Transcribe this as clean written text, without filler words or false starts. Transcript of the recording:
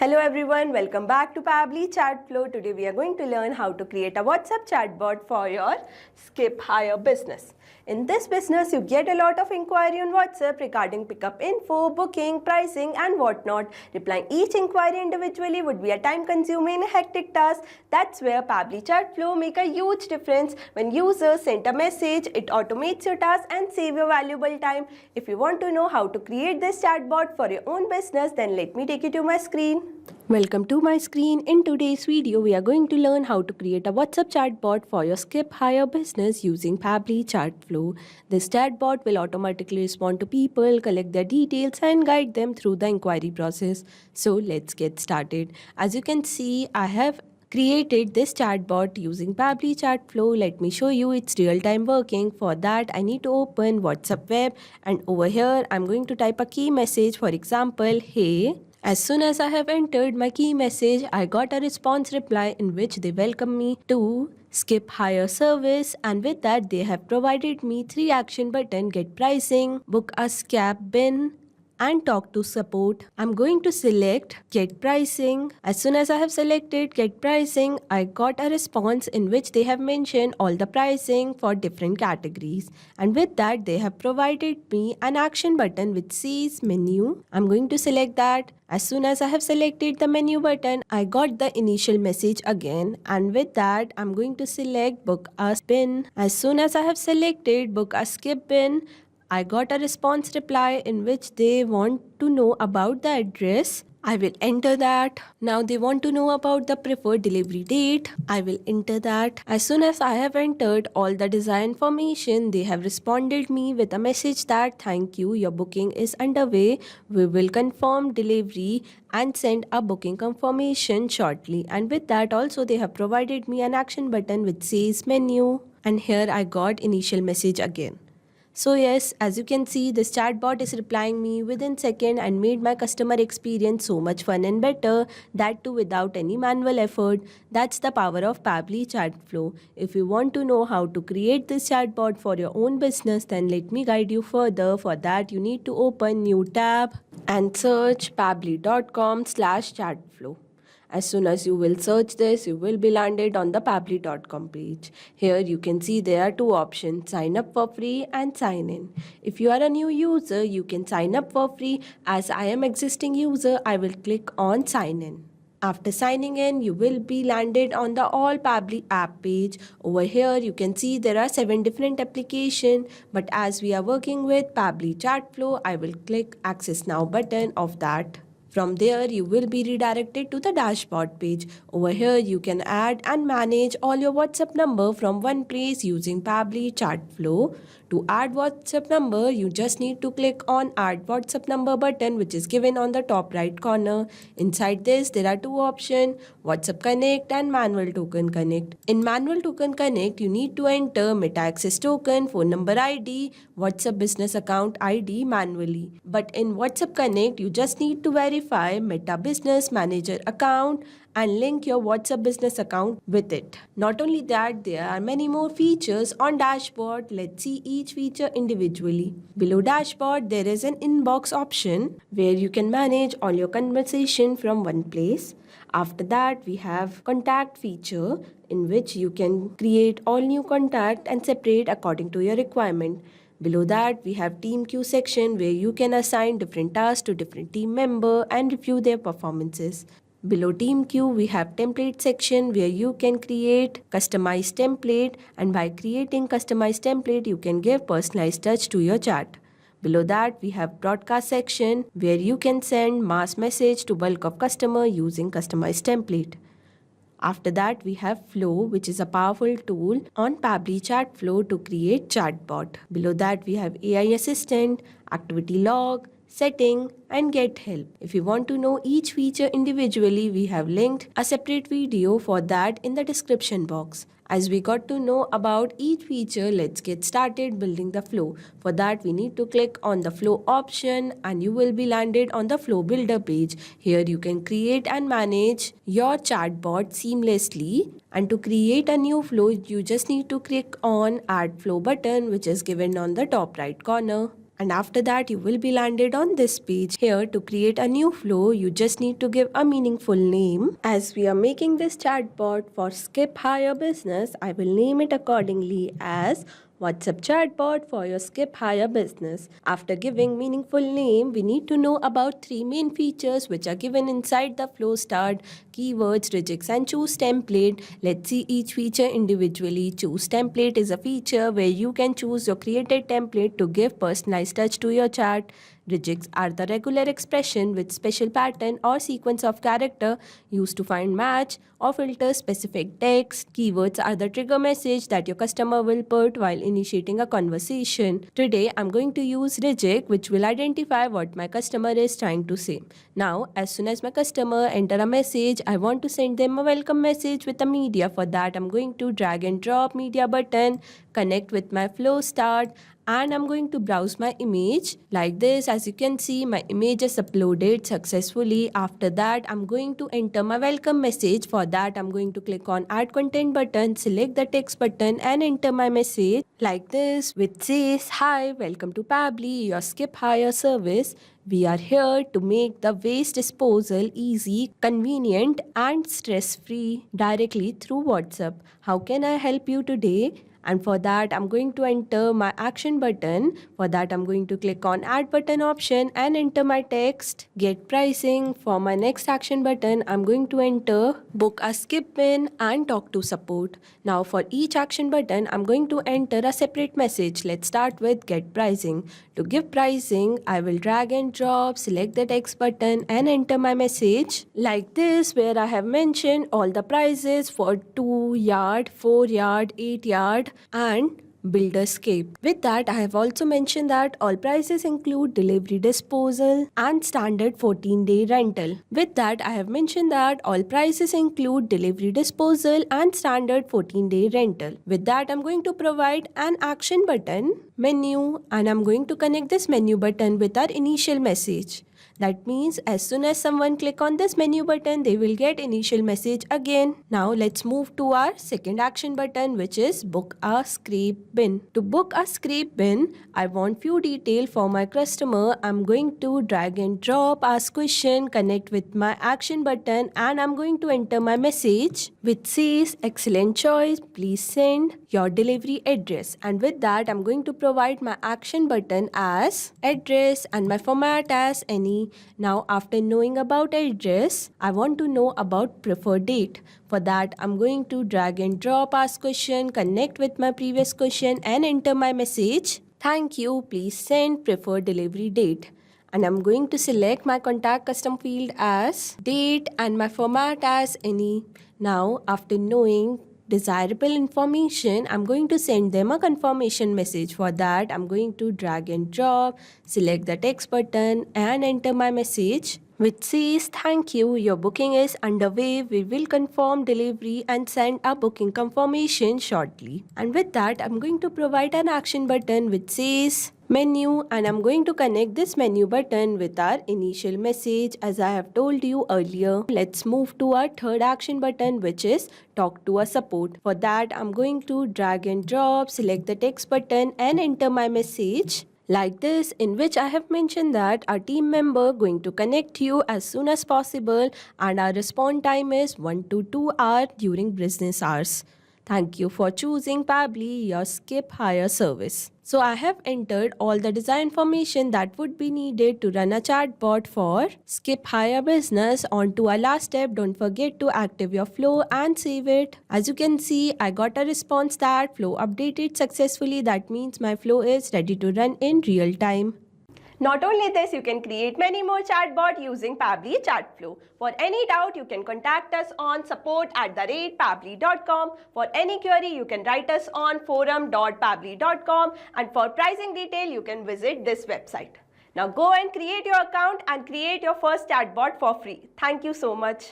Hello everyone, welcome back to Pabbly Chatflow. Today we are going to learn how to create a WhatsApp chatbot for your Skip Hire business. In this business, you get a lot of inquiry on WhatsApp regarding pickup info, booking, pricing and whatnot. Replying each inquiry individually would be a time-consuming and hectic task. That's where Pabbly Chatflow make a huge difference. When users send a message, it automates your task and save your valuable time. If you want to know how to create this chatbot for your own business, then let me take you to my screen. Welcome to my screen. In today's video, we are going to learn how to create a WhatsApp chatbot for your Skip Hire business using Pabbly Chatflow. This chatbot will automatically respond to people, collect their details and guide them through the inquiry process. So let's get started. As you can see, I have created this chatbot using Pabbly Chatflow. Let me show you its real-time working. For that, I need to open WhatsApp web, and over here, I'm going to type a key message. For example, hey. As soon as I have entered my key message, I got a response reply in which they welcome me to Skip Hire service, and with that they have provided me 3 action button: get pricing, book a scab bin and talk to support. I'm going to select get pricing. As soon as I have selected get pricing, I got a response in which they have mentioned all the pricing for different categories, and with that they have provided me an action button which says menu. I'm going to select that. As soon as I have selected the menu button, I got the initial message again, and with that I'm going to select book a bin. As soon as I have selected book a skip bin, I got a response reply in which they want to know about the address. I will enter that. Now they want to know about the preferred delivery date. I will enter that. As soon as I have entered all the desired information, they have responded me with a message that thank you, your booking is underway. We will confirm delivery and send a booking confirmation shortly. And with that also they have provided me an action button which says menu. And here I got initial message again. So yes, as you can see, this chatbot is replying me within second and made my customer experience so much fun and better, that too without any manual effort. That's the power of Pabbly Chatflow. If you want to know how to create this chatbot for your own business, then let me guide you further. For that, you need to open new tab and search pabbly.com/chatflow. As soon as you will search this, you will be landed on the pabbly.com page. Here you can see there are 2 options: sign up for free and sign in. If you are a new user, you can sign up for free. As I am existing user, I will click on sign in. After signing in, you will be landed on the All Pabbly app page. Over here, you can see there are 7 different applications, but as we are working with Pabbly Chatflow, I will click Access Now button of that. From there, you will be redirected to the dashboard page. Over here, you can add and manage all your WhatsApp number from one place using Pabbly Chatflow. To add WhatsApp number, you just need to click on Add WhatsApp Number button, which is given on the top right corner. Inside this, there are 2 options: WhatsApp Connect and Manual Token Connect. In Manual Token Connect, you need to enter Meta Access Token, phone number ID, WhatsApp Business Account ID manually. But in WhatsApp Connect, you just need to verify Meta Business Manager account and link your WhatsApp business account with it. Not only that, there are many more features on dashboard. Let's see each feature individually. Below dashboard, there is an inbox option where you can manage all your conversation from one place. After that, we have contact feature in which you can create all new contact and separate according to your requirement. Below that, we have team queue section where you can assign different tasks to different team member and review their performances. Below team queue, we have template section where you can create customized template, and by creating customized template, you can give personalized touch to your chat. Below that, we have broadcast section where you can send mass message to bulk of customer using customized template. After that, we have Flow, which is a powerful tool on Pabbly Chatflow to create chatbot. Below that, we have AI Assistant, Activity Log, Setting and Get Help. If you want to know each feature individually, we have linked a separate video for that in the description box. As we got to know about each feature, let's get started building the flow. For that, we need to click on the flow option and you will be landed on the flow builder page. Here you can create and manage your chatbot seamlessly. And to create a new flow, you just need to click on Add Flow button, which is given on the top right corner. And after that, you will be landed on this page. Here, to create a new flow, you just need to give a meaningful name. As we are making this chatbot for Skip Hire Business, I will name it accordingly as WhatsApp chatbot for your Skip Hire business. After giving meaningful name, we need to know about 3 main features which are given inside the flow start: keywords, regex and choose template. Let's see each feature individually. Choose template is a feature where you can choose your created template to give personalized touch to your chat. Regex are the regular expression with special pattern or sequence of character used to find match or filter specific text. Keywords are the trigger message that your customer will put while initiating a conversation. Today, I'm going to use regex, which will identify what my customer is trying to say. Now, as soon as my customer enter a message, I want to send them a welcome message with a media. For that, I'm going to drag and drop media button, connect with my flow start, and I'm going to browse my image like this. As you can see, my image is uploaded successfully. After that, I'm going to enter my welcome message. For that, I'm going to click on add content button, select the text button and enter my message like this, which says, "Hi, welcome to Pabbly, your skip hire service. We are here to make the waste disposal easy, convenient and stress-free directly through WhatsApp. How can I help you today?" And for that, I'm going to enter my action button. For that, I'm going to click on add button option and enter my text, get pricing. For my next action button, I'm going to enter book a skip bin and talk to support. Now for each action button, I'm going to enter a separate message. Let's start with get pricing. To give pricing, I will drag and drop, select the text button and enter my message like this, where I have mentioned all the prices for 2 yard, 4 yard, 8 yard and Builderscape. With that, I have also mentioned that all prices include delivery disposal and standard 14-day rental. With that, I have mentioned that all prices include delivery disposal and standard 14-day rental. With that, I'm going to provide an action button menu and I'm going to connect this menu button with our initial message. That means as soon as someone click on this menu button, they will get initial message again. Now let's move to our second action button, which is book a scrape bin. To book a scrape bin, I want few detail for my customer. I'm going to drag and drop, ask question, connect with my action button and I'm going to enter my message which says excellent choice, please send your delivery address. And with that, I'm going to provide my action button as address and my format as any. Now after knowing about address, I want to know about preferred date. For that, I'm going to drag and drop, ask question, connect with my previous question and enter my message. Thank you, please send preferred delivery date. And I'm going to select my contact custom field as date and my format as any. Now after knowing desirable information, I'm going to send them a confirmation message. For that, I'm going to drag and drop, select the text button and enter my message which says, thank you, your booking is underway. We will confirm delivery and send a booking confirmation shortly. And with that, I'm going to provide an action button which says menu and I'm going to connect this menu button with our initial message as I have told you earlier. Let's move to our third action button, which is talk to a support. For that, I'm going to drag and drop, select the text button and enter my message like this, in which I have mentioned that our team member going to connect you as soon as possible and our response time is 1 to 2 hours during business hours. Thank you for choosing Pabbly, your skip hire service. So I have entered all the design information that would be needed to run a chatbot for skip hire business. On to our last step. Don't forget to active your flow and save it. As you can see, I got a response that flow updated successfully. That means my flow is ready to run in real time. Not only this, you can create many more chatbots using Pabbly Chatflow. For any doubt, you can contact us on support@pabbly.com. For any query, you can write us on forum.pabbly.com. And for pricing detail, you can visit this website. Now go and create your account and create your first chatbot for free. Thank you so much.